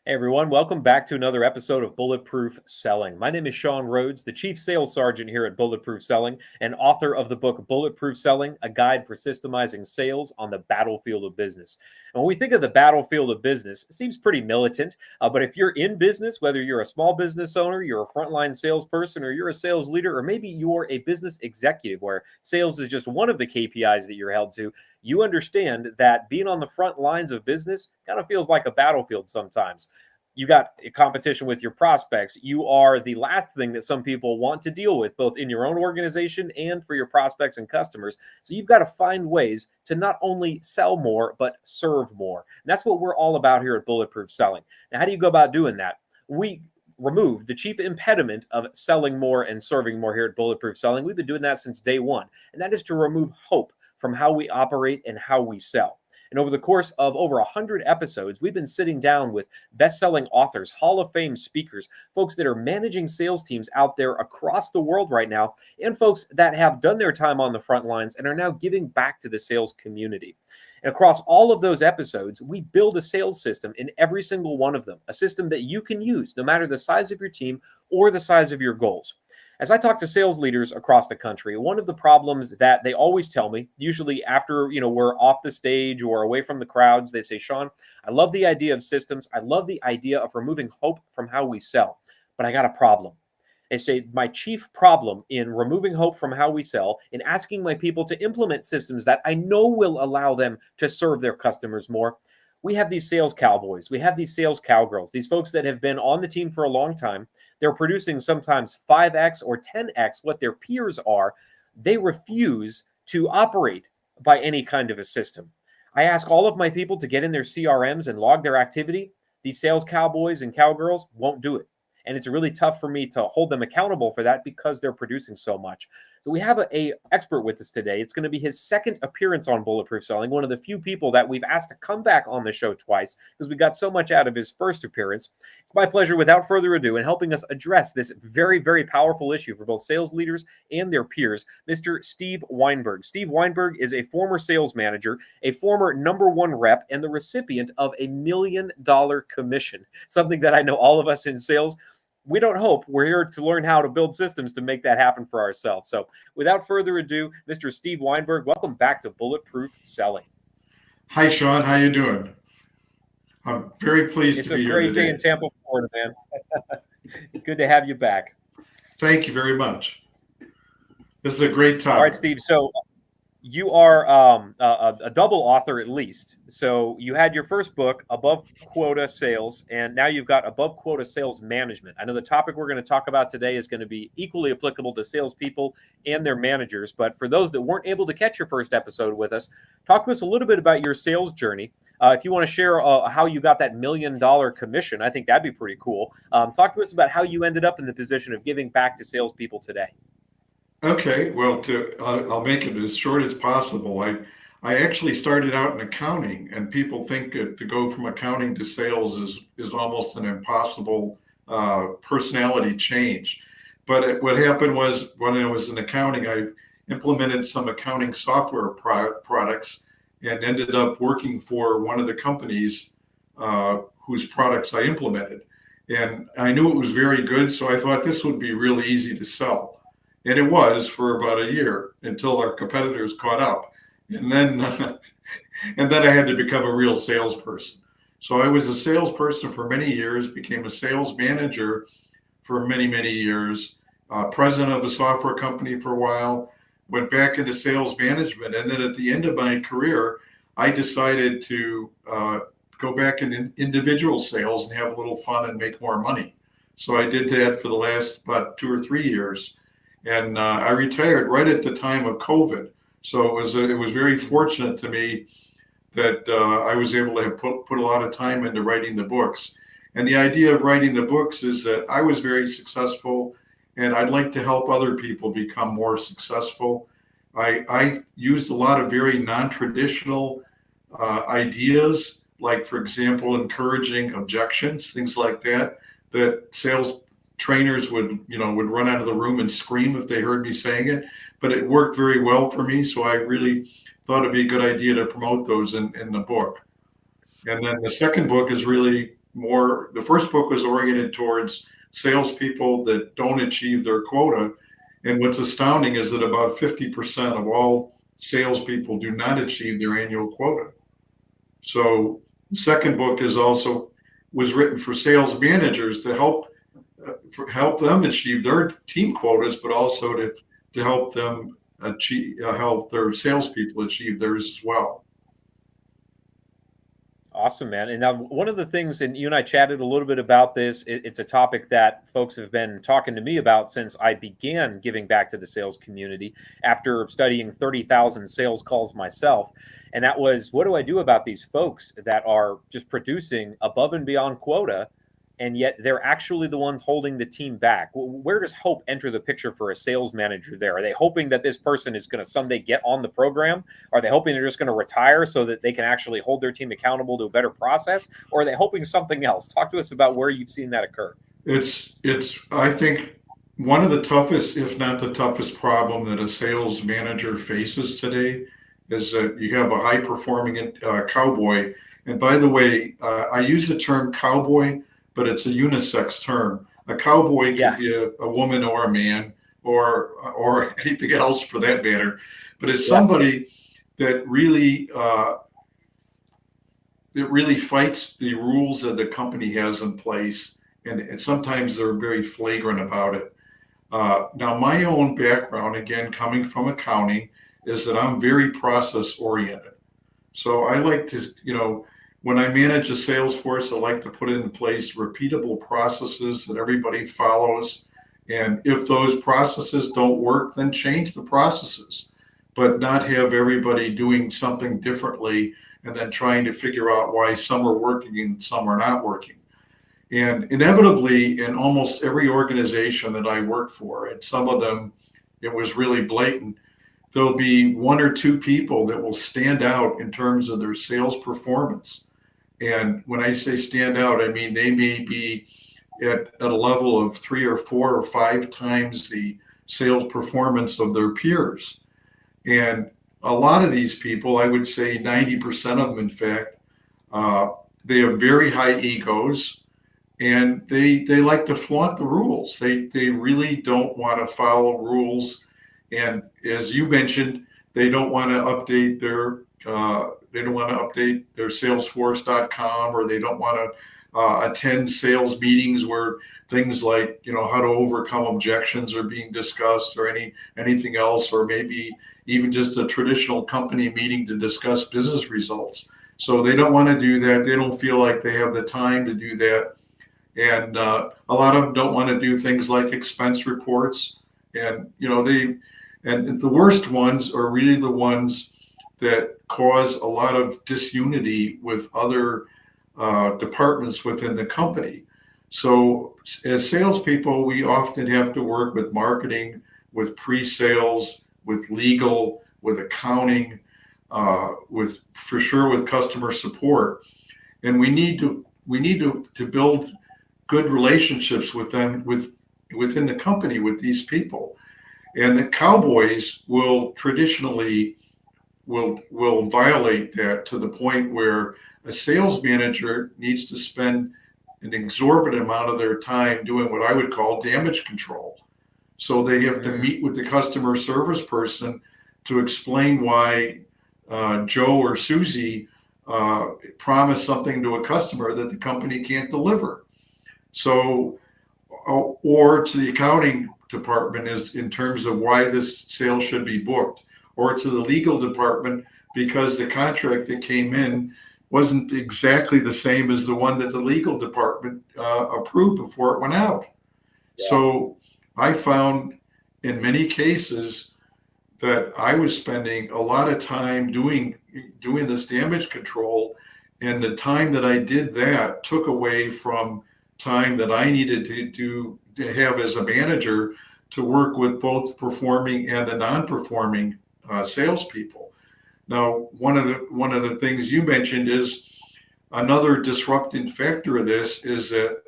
Hey everyone, welcome back to another episode of Bulletproof Selling. My name is Sean Rhodes, the Chief Sales Sergeant here at Bulletproof Selling and author of the book Bulletproof Selling, a guide for systemizing sales on the battlefield of business. And when we think of the battlefield of business, it seems pretty militant, but if you're in business, whether you're a small business owner, you're a frontline salesperson, or you're a sales leader, or maybe you're a business executive where sales is just one of the KPIs that you're held to, you understand that being on the front lines of business kind of feels like a battlefield sometimes. You got a competition with your prospects. You are the last thing that some people want to deal with, both in your own organization and for your prospects and customers. So you've got to find ways to not only sell more, but serve more. And that's what we're all about here at Bulletproof Selling. Now, how do you go about doing that? We remove the chief impediment of selling more and serving more here at Bulletproof Selling. We've been doing that since day one, and that is to remove hope from how we operate and how we sell. And over the course of over 100 episodes, we've been sitting down with best-selling authors, Hall of Fame speakers, folks that are managing sales teams out there across the world right now, and folks that have done their time on the front lines and are now giving back to the sales community. And across all of those episodes, we build a sales system in every single one of them, a system that you can use no matter the size of your team or the size of your goals. As I talk to sales leaders across the country, one of the problems that they always tell me, usually after we're off the stage or away from the crowds, they say, Sean, I love the idea of systems. I love the idea of removing hope from how we sell, but I got a problem. They say my chief problem in removing hope from how we sell, in asking my people to implement systems that I know will allow them to serve their customers more. We have these sales cowboys. We have these sales cowgirls, these folks that have been on the team for a long time. They're producing sometimes 5x or 10x what their peers are. They refuse to operate by any kind of a system. I ask all of my people to get in their CRMs and log their activity. These sales cowboys and cowgirls won't do it. And it's really tough for me to hold them accountable for that because they're producing so much. So we have a expert with us today. It's going to be his second appearance on Bulletproof Selling, one of the few people that we've asked to come back on the show twice because we got so much out of his first appearance. It's my pleasure, without further ado, in helping us address this very, very powerful issue for both sales leaders and their peers, Mr. Steve Weinberg. Steve Weinberg is a former sales manager, a former #1 rep, and the recipient of a $1 million commission, something that I know all of us in sales, we don't hope. We're here to learn how to build systems to make that happen for ourselves. So without further ado, Mr. Steve Weinberg, welcome back to Bulletproof Selling. Hi, Sean. How you doing? I'm very pleased to be here today. It's a great day in Tampa, Florida, man. Good to have you back. Thank you very much. This is a great topic. All right, Steve. So you are a double author at least. So you had your first book, Above Quota Sales, and now you've got Above Quota Sales Management. I know the topic we're going to talk about today is going to be equally applicable to salespeople and their managers. But for those that weren't able to catch your first episode with us, talk to us a little bit about your sales journey. If you want to share how you got that $1 million commission, I think that'd be pretty cool. Talk to us about how you ended up in the position of giving back to salespeople today. Okay, well, I'll make it as short as possible. I actually started out in accounting, and people think that to go from accounting to sales is almost an impossible personality change. But what happened was when I was in accounting, I implemented some accounting software products and ended up working for one of the companies whose products I implemented. And I knew it was very good, so I thought this would be really easy to sell. And it was for about a year until our competitors caught up. And then I had to become a real salesperson. So I was a salesperson for many years, became a sales manager for many, many years, president of a software company for a while, went back into sales management. And then at the end of my career, I decided to go back in individual sales and have a little fun and make more money. So I did that for the last about 2 or 3 years. And I retired right at the time of COVID. So it was very fortunate to me that I was able to put a lot of time into writing the books. And the idea of writing the books is that I was very successful, and I'd like to help other people become more successful. I used a lot of very non-traditional ideas, like, for example, encouraging objections, things like that sales trainers would run out of the room and scream if they heard me saying it, but it worked very well for me. So I really thought it'd be a good idea to promote those in the book. And then the second book is really more, the first book was oriented towards salespeople that don't achieve their quota. And what's astounding is that about 50% of all salespeople do not achieve their annual quota. So the second book was written for sales managers to help them achieve their team quotas, but also to help them help their salespeople achieve theirs as well. Awesome, man. And now, one of the things, and you and I chatted a little bit about this, it's a topic that folks have been talking to me about since I began giving back to the sales community after studying 30,000 sales calls myself. And that was, what do I do about these folks that are just producing above and beyond quota, and yet they're actually the ones holding the team back? Where does hope enter the picture for a sales manager there? Are they hoping that this person is going to someday get on the program? Are they hoping they're just going to retire so that they can actually hold their team accountable to a better process? Or are they hoping something else? Talk to us about where you've seen that occur. It's I think one of the toughest, if not the toughest problem that a sales manager faces today is that you have a high performing cowboy. And by the way, I use the term cowboy, but it's a unisex term. A cowboy could be a woman or a man or anything else for that matter. But it's somebody that really fights the rules that the company has in place, and sometimes they're very flagrant about it. Now, my own background, again, coming from accounting, is that I'm very process oriented. So I like to, when I manage a sales force, I like to put in place repeatable processes that everybody follows. And if those processes don't work, then change the processes, but not have everybody doing something differently and then trying to figure out why some are working and some are not working. And inevitably, in almost every organization that I work for, and some of them, it was really blatant, there'll be one or two people that will stand out in terms of their sales performance. And when I say stand out, I mean they may be at a level of 3 or 4 or 5 times the sales performance of their peers. And a lot of these people, I would say 90% of them, in fact, they have very high egos, and they like to flaunt the rules. They really don't want to follow rules. And as you mentioned, they don't want to update their Salesforce.com, or they don't want to attend sales meetings where things like how to overcome objections are being discussed, or anything else, or maybe even just a traditional company meeting to discuss business results. So they don't want to do that. They don't feel like they have the time to do that. And a lot of them don't want to do things like expense reports. And and the worst ones are really the ones that cause a lot of disunity with other departments within the company. So as salespeople, we often have to work with marketing, with pre-sales, with legal, with accounting, with customer support. And we need to build good relationships with them, within the company, with these people. And the cowboys will traditionally will violate that to the point where a sales manager needs to spend an exorbitant amount of their time doing what I would call damage control. So they have to meet with the customer service person to explain why Joe or Susie promised something to a customer that the company can't deliver. So, or to the accounting department is in terms of why this sale should be booked, or to the legal department because the contract that came in wasn't exactly the same as the one that the legal department approved before it went out. Yeah. So I found in many cases that I was spending a lot of time doing this damage control, and the time that I did that took away from time that I needed to have as a manager to work with both performing and the non-performing salespeople. Now, one of the things you mentioned is another disrupting factor of this is that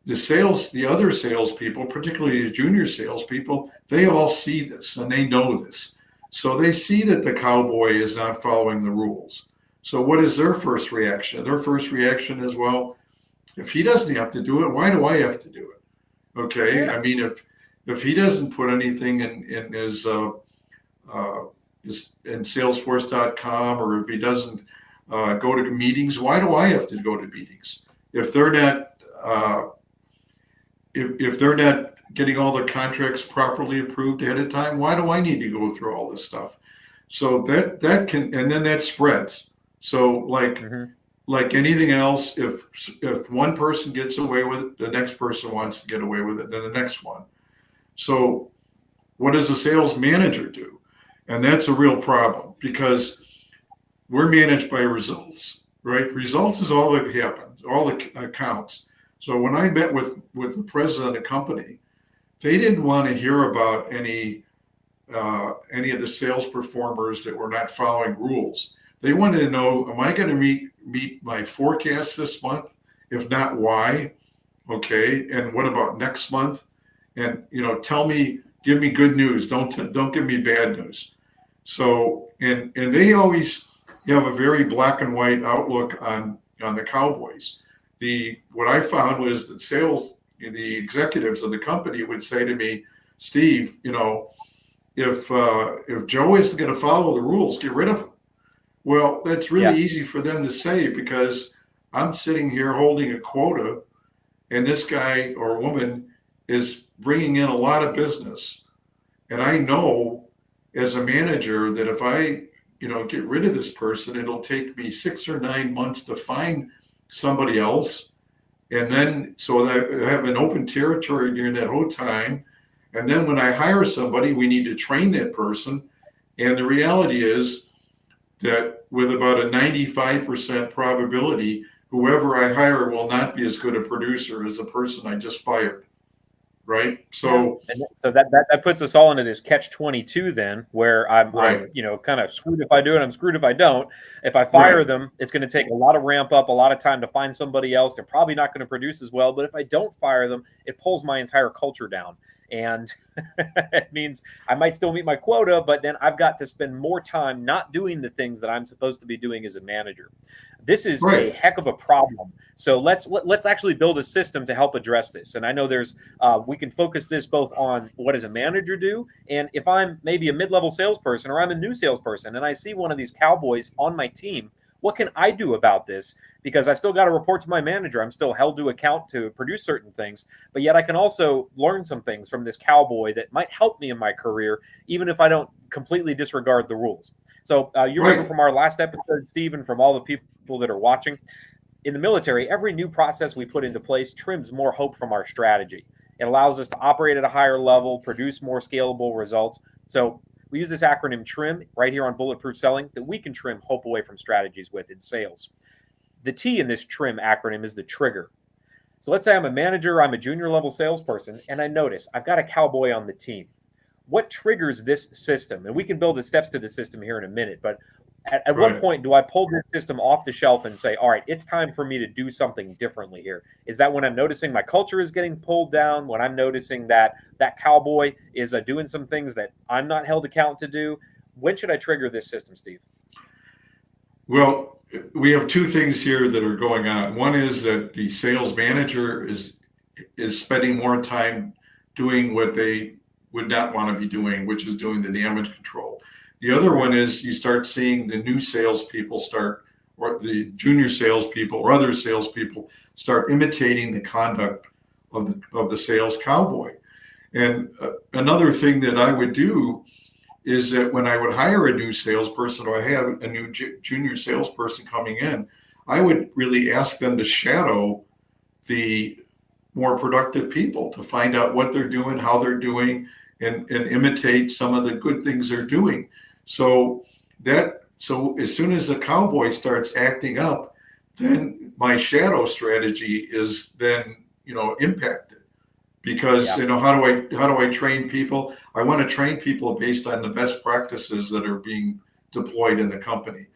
the other salespeople, particularly the junior salespeople, they all see this and they know this. So they see that the cowboy is not following the rules. So what is their first reaction? Their first reaction is, well, If he doesn't have to do it, why do I have to do it? Okay. Yeah. I mean, if he doesn't put anything in his in Salesforce.com, or if he doesn't go to meetings, why do I have to go to meetings? If they're not if they're not getting all their contracts properly approved ahead of time, why do I need to go through all this stuff? So that can, and then that spreads. So like anything else, if one person gets away with it, the next person wants to get away with it, then the next one. So what does a sales manager do? And that's a real problem, because we're managed by results, right? Results is all that happens, all that counts. So when I met with the president of the company, they didn't want to hear about any of the sales performers that were not following rules. They wanted to know, am I going to meet my forecast this month? If not, why? Okay, and what about next month? And give me good news. Don't give me bad news. So and they always have a very black and white outlook on the Cowboys. What I found was that the executives of the company would say to me, Steve, if Joe isn't going to follow the rules, get rid of him. Well, that's really easy for them to say, because I'm sitting here holding a quota, and this guy or woman is bringing in a lot of business. And I know as a manager that if I, get rid of this person, it'll take me 6 or 9 months to find somebody else. And then, so that I have an open territory during that whole time. And then when I hire somebody, we need to train that person. And the reality is that with about a 95% probability, whoever I hire will not be as good a producer as the person I just fired. Right. So, so that puts us all into this catch-22 then, where I'm kind of screwed if I do it, I'm screwed if I don't. If I fire them, it's going to take a lot of ramp up, a lot of time to find somebody else. They're probably not going to produce as well. But if I don't fire them, it pulls my entire culture down. And it means I might still meet my quota, but then I've got to spend more time not doing the things that I'm supposed to be doing as a manager. This is a heck of a problem. So let's actually build a system to help address this. And I know we can focus this both on what does a manager do, and if I'm maybe a mid-level salesperson or I'm a new salesperson and I see one of these Cowboys on my team, what can I do about this? Because I still got to report to my manager. I'm still held to account to produce certain things, but yet I can also learn some things from this Cowboy that might help me in my career, even if I don't completely disregard the rules. So you remember from our last episode, Stephen, from all the people that are watching, in the military, every new process we put into place trims more hope from our strategy. It allows us to operate at a higher level, produce more scalable results. So we use this acronym TRIM right here on Bulletproof Selling, that we can trim hope away from strategies with in sales. The T in this TRIM acronym is the trigger. So let's say I'm a manager, I'm a junior level salesperson, and I notice I've got a Cowboy on the team. What triggers this system? And we can build the steps to the system here in a minute, but at what point do I pull this system off the shelf and say, all right, it's time for me to do something differently here? Is that when I'm noticing my culture is getting pulled down, when I'm noticing that Cowboy is doing some things that I'm not held account to do? When should I trigger this system, Steve? Well, we have two things here that are going on. One is that the sales manager is spending more time doing what they would not want to be doing, which is doing the damage control. The other one is you start seeing the new salespeople or the junior salespeople or other salespeople start imitating the conduct of the sales Cowboy. And another thing that I would do is that when I would hire a new salesperson, or I have a new junior salesperson coming in, I would really ask them to shadow the more productive people to find out what they're doing, how they're doing, and imitate some of the good things they're doing. So as soon as the Cowboy starts acting up, then my shadow strategy is then impacted. Because how do I train people? I want to train people based on the best practices that are being deployed in the company.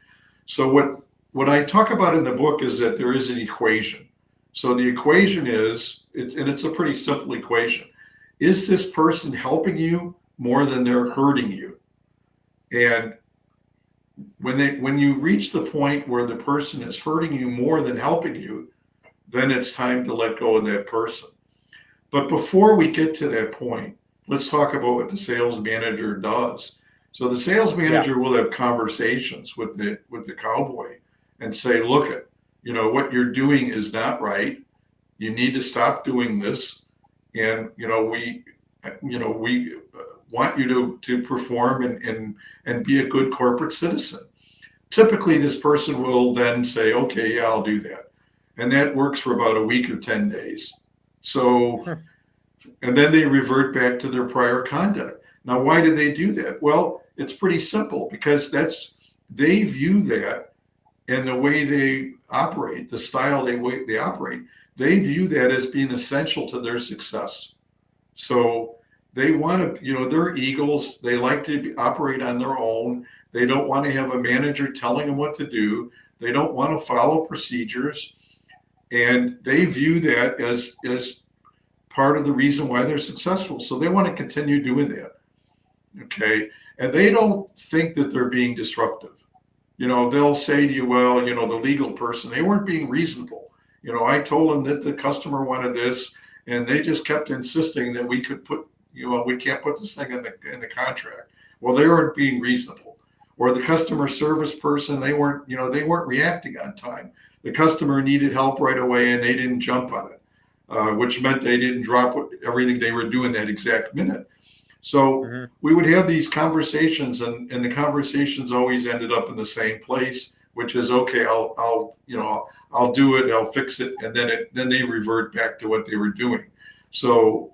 So what I talk about in the book is that there is an equation. So the equation is it's a pretty simple equation. Is this person helping you more than they're hurting you? And when you reach the point where the person is hurting you more than helping you, then it's time to let go of that person. But before we get to that point, let's talk about what the sales manager does. So the sales manager will have conversations with the cowboy and say, look, what you're doing is not right. You need to stop doing this. And, we want you to perform and be a good corporate citizen. Typically, this person will then say, okay, yeah, I'll do that. And that works for about a week or 10 days. So, and then they revert back to their prior conduct. Now, why do they do that? Well, it's pretty simple, because they view that, and the way they operate, the style they operate, they view that as being essential to their success. So they want to, they're eagles. They like to operate on their own. They don't want to have a manager telling them what to do. They don't want to follow procedures. And they view that as part of the reason why they're successful. So they want to continue doing that. Okay. And they don't think that they're being disruptive. They'll say to you, well, the legal person, they weren't being reasonable. I told them that the customer wanted this, and they just kept insisting that we could put, we can't put this thing in the contract. Well, they weren't being reasonable. Or the customer service person, they weren't reacting on time. The customer needed help right away, and they didn't jump on it, which meant they didn't drop everything they were doing that exact minute. So we would have these conversations, and the conversations always ended up in the same place, which is, okay, I'll do it, I'll fix it, and then they revert back to what they were doing. So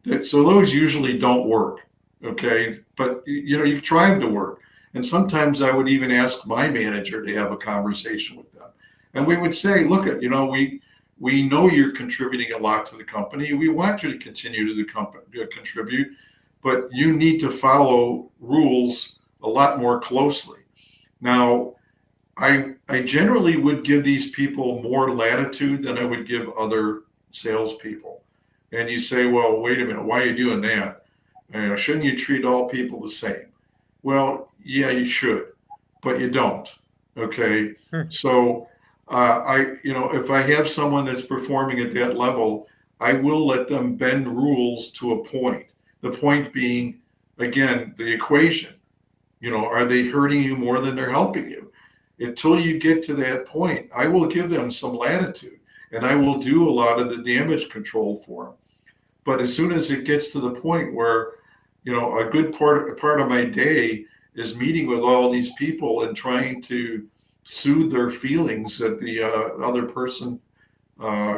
those usually don't work, okay? But you try them to work, and sometimes I would even ask my manager to have a conversation with them, and we would say, look, we know you're contributing a lot to the company. We want you to continue to contribute, but you need to follow rules a lot more closely. Now, I generally would give these people more latitude than I would give other salespeople. And you say, well, wait a minute, why are you doing that? Shouldn't you treat all people the same? Well, yeah, you should, but you don't. Okay. So if I have someone that's performing at that level, I will let them bend rules to a point. The point being, again, the equation. Are they hurting you more than they're helping you? Until you get to that point, I will give them some latitude, and I will do a lot of the damage control for them. But as soon as it gets to the point where, a good part of my day is meeting with all these people and trying to soothe their feelings that the other person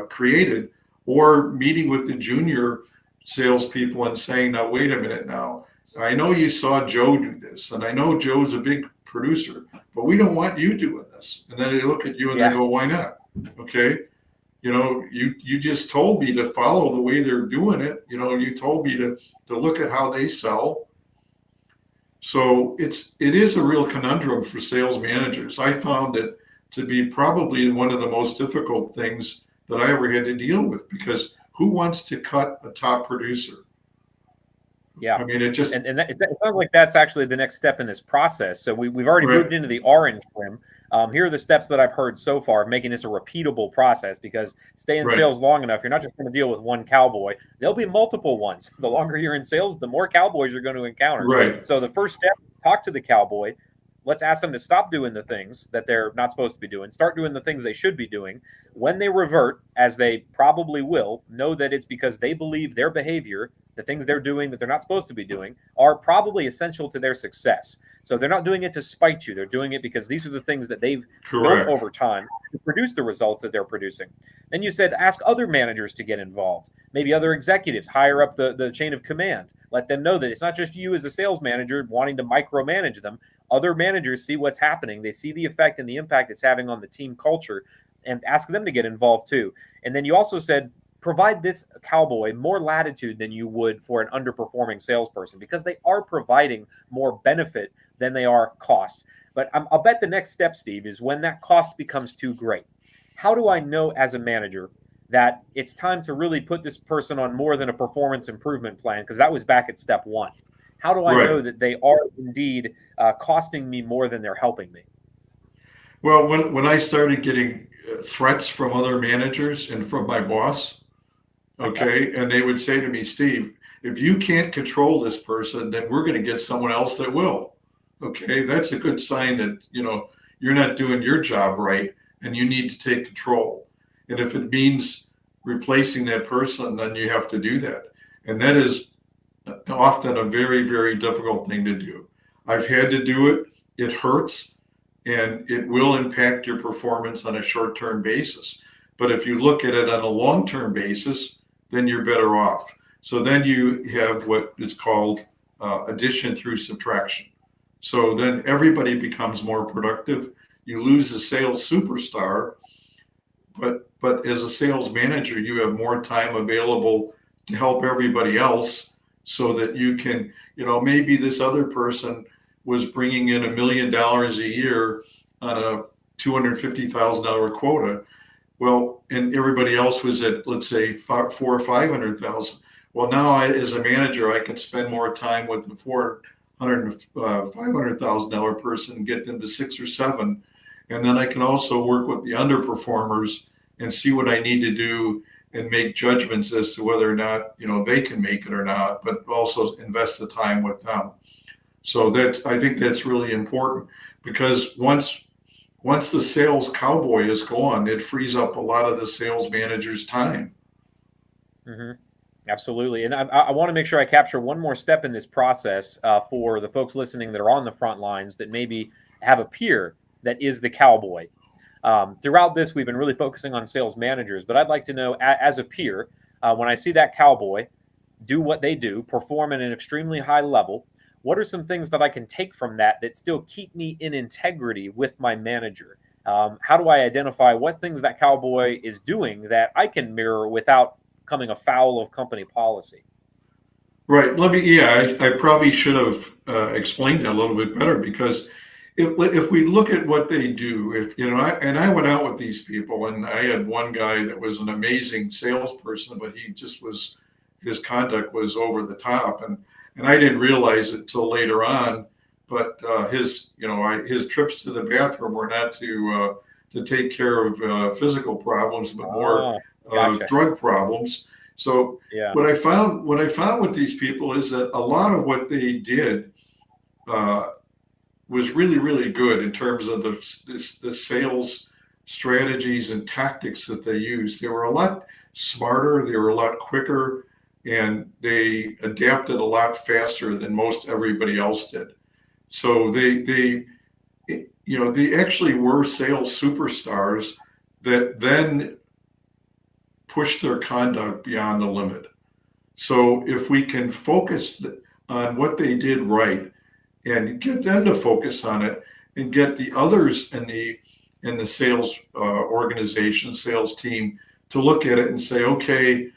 created, or meeting with the junior salespeople and saying, now, wait a minute now. I know you saw Joe do this, and I know Joe's a big producer, but we don't want you doing this. And then they look at you and they go, why not? Okay. You just told me to follow the way they're doing it. You told me to look at how they sell. So it is a real conundrum for sales managers. I found it to be probably one of the most difficult things that I ever had to deal with, because who wants to cut a top producer? Yeah. I mean, it just... And it sounds like that's actually the next step in this process. So we've already moved into the orange trim. Here are the steps that I've heard so far of making this a repeatable process, because stay in sales long enough, you're not just going to deal with one cowboy. There'll be multiple ones. The longer you're in sales, the more cowboys you're going to encounter. Right. So the first step, talk to the cowboy. Let's ask them to stop doing the things that they're not supposed to be doing. Start doing the things they should be doing. When they revert, as they probably will, know that it's because they believe their behavior, the things they're doing that they're not supposed to be doing, are probably essential to their success. So they're not doing it to spite you. They're doing it because these are the things that they've built over time to produce the results that they're producing. Then you said ask other managers to get involved. Maybe other executives higher up the chain of command. Let them know that it's not just you as a sales manager wanting to micromanage them. Other managers see what's happening. They see the effect and the impact it's having on the team culture, and ask them to get involved too. And then you also said provide this cowboy more latitude than you would for an underperforming salesperson, because they are providing more benefit than they are cost. But I'll bet the next step, Steve, is when that cost becomes too great. How do I know as a manager that it's time to really put this person on more than a performance improvement plan? Because that was back at step one. How do I know that they are indeed costing me more than they're helping me? Well, when I started getting threats from other managers and from my boss, okay, and they would say to me, Steve, if you can't control this person, then we're going to get someone else that will. Okay, that's a good sign that, you're not doing your job right and you need to take control. And if it means replacing that person, then you have to do that. And that is often a very, very difficult thing to do. I've had to do it. It hurts and it will impact your performance on a short-term basis. But if you look at it on a long-term basis, then you're better off. So then you have what is called addition through subtraction. So then everybody becomes more productive. You lose the sales superstar, but as a sales manager, you have more time available to help everybody else so that you can, maybe this other person was bringing in $1 million a year on a $250,000 quota. Well, and everybody else was at, let's say, 400,000 or 500,000. Well, now as a manager, I can spend more time with the $500,000 person and get them to 6 or 7. And then I can also work with the underperformers and see what I need to do and make judgments as to whether or not, they can make it or not, but also invest the time with them. So I think that's really important, because once the sales cowboy is gone, it frees up a lot of the sales manager's time. Mm-hmm. Absolutely. And I want to make sure I capture one more step in this process for the folks listening that are on the front lines that maybe have a peer that is the cowboy. Throughout this, we've been really focusing on sales managers, but I'd like to know, as a peer, when I see that cowboy do what they do, perform at an extremely high level, what are some things that I can take from that still keep me in integrity with my manager? How do I identify what things that cowboy is doing that I can mirror without coming afoul of company policy? Right. I probably should have explained that a little bit better, because if we look at what they do, I went out with these people, and I had one guy that was an amazing salesperson, but his conduct was over the top, and I didn't realize it till later on. But his trips to the bathroom were not to take care of physical problems, but more Gotcha. drug problems. So Yeah. what I found with these people is that a lot of what they did was really, really good in terms of the sales strategies and tactics that they used. They were a lot smarter, they were a lot quicker, and they adapted a lot faster than most everybody else did. So they actually were sales superstars that then pushed their conduct beyond the limit. So if we can focus on what they did right and get them to focus on it, and get the others in the sales organization, sales team, to look at it and say, okay,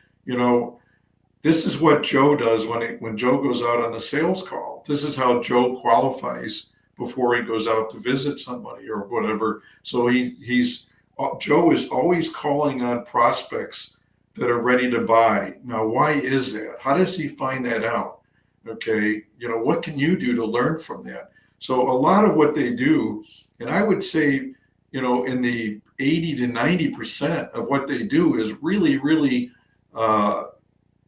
this is what Joe does when Joe goes out on the sales call. This is how Joe qualifies before he goes out to visit somebody or whatever. So Joe is always calling on prospects that are ready to buy. Now, why is that? How does he find that out? Okay, what can you do to learn from that? So a lot of what they do, and I would say, in the 80 to 90% of what they do is really, really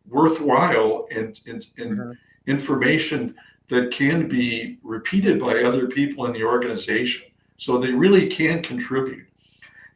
worthwhile and Mm-hmm. information that can be repeated by other people in the organization. So they really can contribute.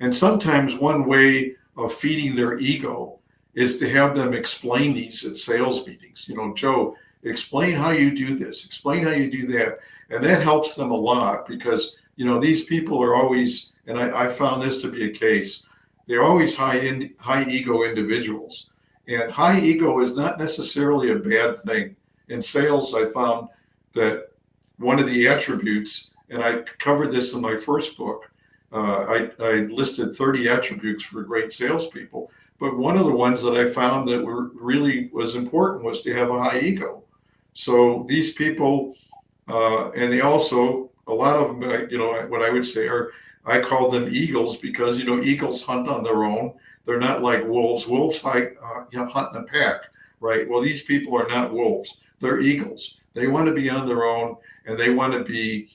And sometimes one way of feeding their ego is to have them explain these at sales meetings. Joe, explain how you do this, explain how you do that. And that helps them a lot, because, these people are always, and I found this to be a case, they're always high ego individuals. And high ego is not necessarily a bad thing. In sales, I found that one of the attributes, and I covered this in my first book, I listed 30 attributes for great salespeople. But one of the ones that I found that really was important was to have a high ego. So these people, and they also, a lot of them, what I would say are, I call them eagles, because, eagles hunt on their own. They're not like wolves. Wolves hunt in a pack, right? Well, these people are not wolves. They're eagles. They want to be on their own, and they want to be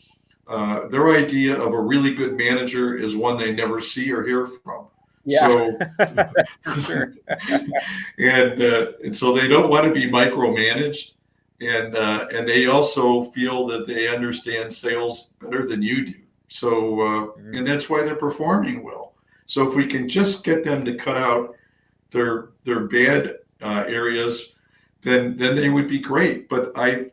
their idea of a really good manager is one they never see or hear from. Yeah, So, for sure. and so they don't want to be micromanaged, and they also feel that they understand sales better than you do. So, and that's why they're performing well. So if we can just get them to cut out their bad areas, then they would be great. But I'm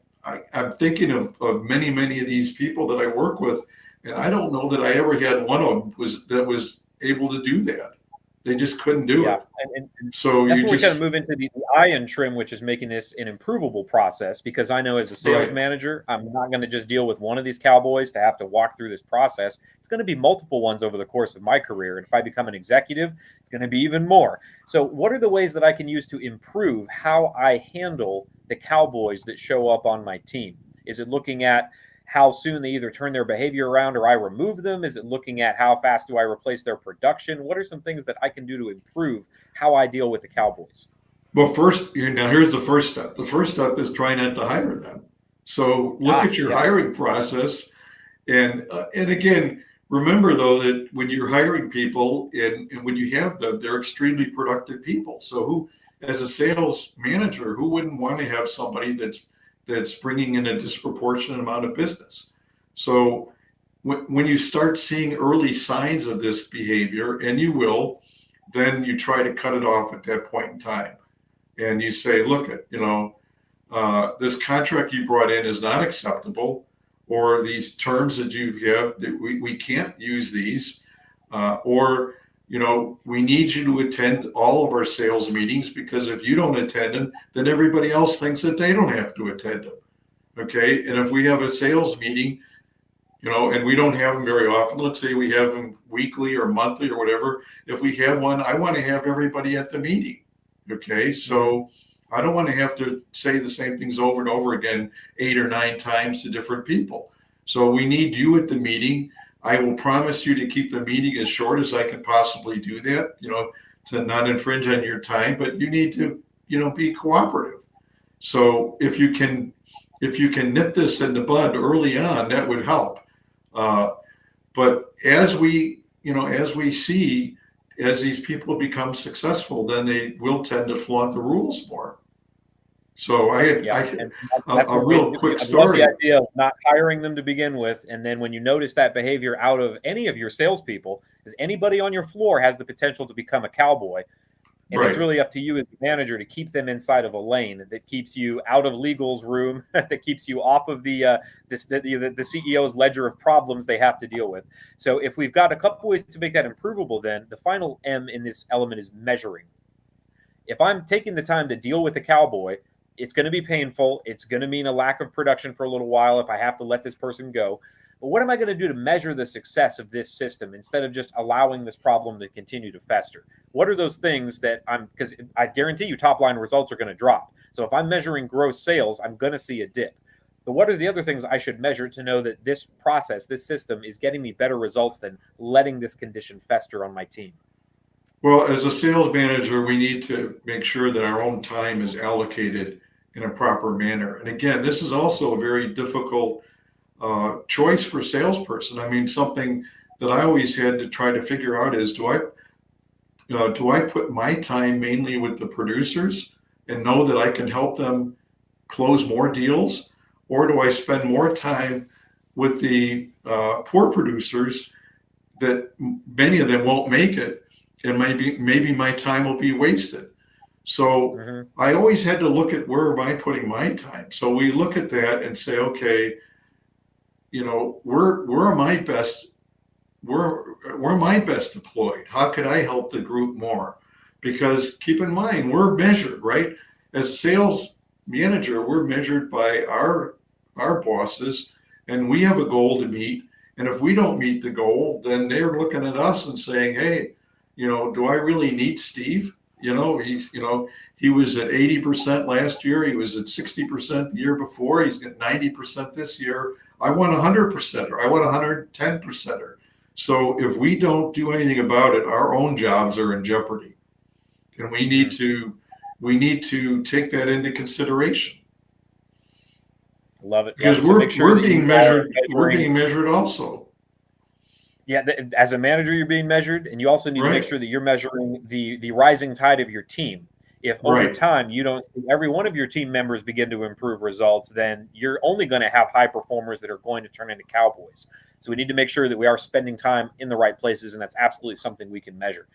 thinking of many of these people that I work with, and I don't know that I ever had one of them was able to do that. They just couldn't do Yeah, it. and So that's you where we kind of just move into the iron trim, which is making this an improvable process. Because I know as a sales right. manager, I'm not going to just deal with one of these cowboys to have to walk through this process. It's going to be multiple ones over the course of my career. And if I become an executive, it's going to be even more. So, what are the ways that I can use to improve how I handle the cowboys that show up on my team? Is it looking at how soon they either turn their behavior around or I remove them? Is it looking at how fast do I replace their production? What are some things that I can do to improve how I deal with the Cowboys? Well, first, now here's the first step. The first step is try not to hire them. So look at your Yep. hiring process, and again, remember though that when you're hiring people and when you have them, they're extremely productive people. So who, as a sales manager, who wouldn't want to have somebody that's bringing in a disproportionate amount of business? So when you start seeing early signs of this behavior, and you will, then you try to cut it off at that point in time. And you say, look, this contract you brought in is not acceptable, or these terms that you have, that we can't use these, or we need you to attend all of our sales meetings, because if you don't attend them, then everybody else thinks that they don't have to attend them. Okay, and if we have a sales meeting, and we don't have them very often, let's say we have them weekly or monthly or whatever. If we have one, I want to have everybody at the meeting. Okay, so I don't want to have to say the same things over and over again 8 or 9 times to different people. So we need you at the meeting. I will promise you to keep the meeting as short as I can possibly do that, to not infringe on your time, but you need to, be cooperative. So if you can nip this in the bud early on, that would help. But as we see, as these people become successful, then they will tend to flaunt the rules more. So And that's a what real quick I love the story. idea of not hiring them to begin with, and then when you notice that behavior out of any of your salespeople, is anybody on your floor has the potential to become a cowboy. And it's Right. really up to you as a manager to keep them inside of a lane that keeps you out of legal's room, that keeps you off of the CEO's ledger of problems they have to deal with. So if we've got a couple ways to make that improvable, then the final M in this element is measuring. If I'm taking the time to deal with a cowboy, it's going to be painful. It's going to mean a lack of production for a little while if I have to let this person go. But what am I going to do to measure the success of this system instead of just allowing this problem to continue to fester? What are those things that because I guarantee you top line results are going to drop. So if I'm measuring gross sales, I'm going to see a dip. But what are the other things I should measure to know that this process, this system is getting me better results than letting this condition fester on my team? Well, as a sales manager, we need to make sure that our own time is allocated in a proper manner. And again, this is also a very difficult choice for a salesperson. I mean, something that I always had to try to figure out is, do I put my time mainly with the producers and know that I can help them close more deals, or do I spend more time with the poor producers that many of them won't make it, and maybe my time will be wasted? So I always had to look at, where am I putting my time? So we look at that and say, okay, where am I best? Where am I best deployed? How could I help the group more? Because keep in mind, we're measured, right? As sales manager, we're measured by our bosses, and we have a goal to meet. And if we don't meet the goal, then they're looking at us and saying, hey, do I really need Steve? He was at 80% last year. He was at 60% the year before. He's got 90% this year. I want 100%, or I want 110%. So if we don't do anything about it, our own jobs are in jeopardy, and we need to take that into consideration. Love it. because So make sure we're that being you measured. are We're measuring. being measured also. Yeah, as a manager, you're being measured, and you also need to make Right. sure that you're measuring the rising tide of your team. If over Right. time you don't see every one of your team members begin to improve results, then you're only going to have high performers that are going to turn into cowboys. So we need to make sure that we are spending time in the right places, and that's absolutely something we can measure.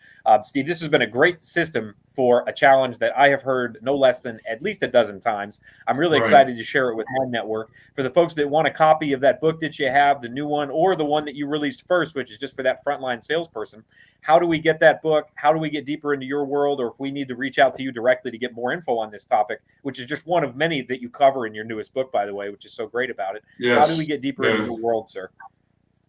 Steve, this has been a great system for a challenge that I have heard no less than at least a dozen times. I'm really Right. excited to share it with my network. For the folks that want a copy of that book that you have, the new one, or the one that you released first, which is just for that frontline salesperson, how do we get that book? How do we get deeper into your world? Or if we need to reach out to you directly to get more info on this topic, which is just one of many that you cover in your newest book, by the way, which is so great about it. How do we Yes. get deeper into your world, sir?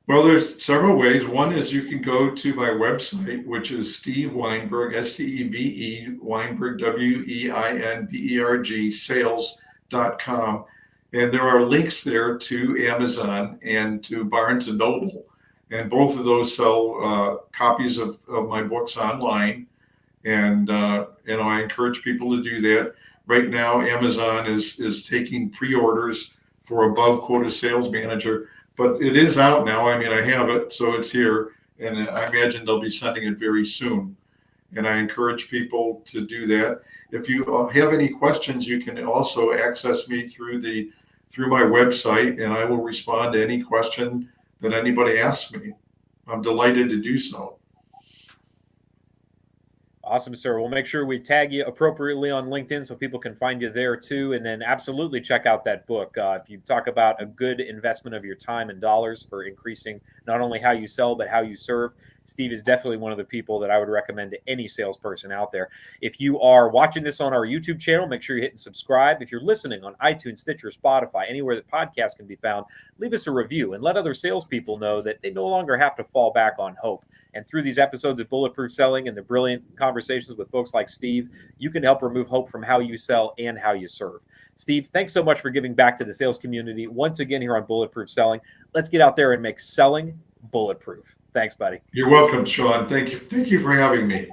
Well, there's several ways. One is you can go to my website, which is Steve Weinberg, Steve Weinberg, Weinberg, sales.com. And there are links there to Amazon and to Barnes and Noble. And both of those sell copies of my books online. And I encourage people to do that. Right now, Amazon is taking pre-orders for Above Quota Sales Manager, but it is out now. I mean, I have it, so it's here, and I imagine they'll be sending it very soon. And I encourage people to do that. If you have any questions, you can also access me through my website, and I will respond to any question that anybody asks me. I'm delighted to do so. Awesome, sir. We'll make sure we tag you appropriately on LinkedIn so people can find you there too. And then absolutely check out that book. If you talk about a good investment of your time and dollars for increasing not only how you sell, but how you serve, Steve is definitely one of the people that I would recommend to any salesperson out there. If you are watching this on our YouTube channel, make sure you hit subscribe. If you're listening on iTunes, Stitcher, Spotify, anywhere that podcasts can be found, leave us a review and let other salespeople know that they no longer have to fall back on hope. And through these episodes of Bulletproof Selling and the brilliant conversations with folks like Steve, you can help remove hope from how you sell and how you serve. Steve, thanks so much for giving back to the sales community once again here on Bulletproof Selling. Let's get out there and make selling bulletproof. Thanks, buddy. You're welcome, Sean. Thank you. Thank you for having me.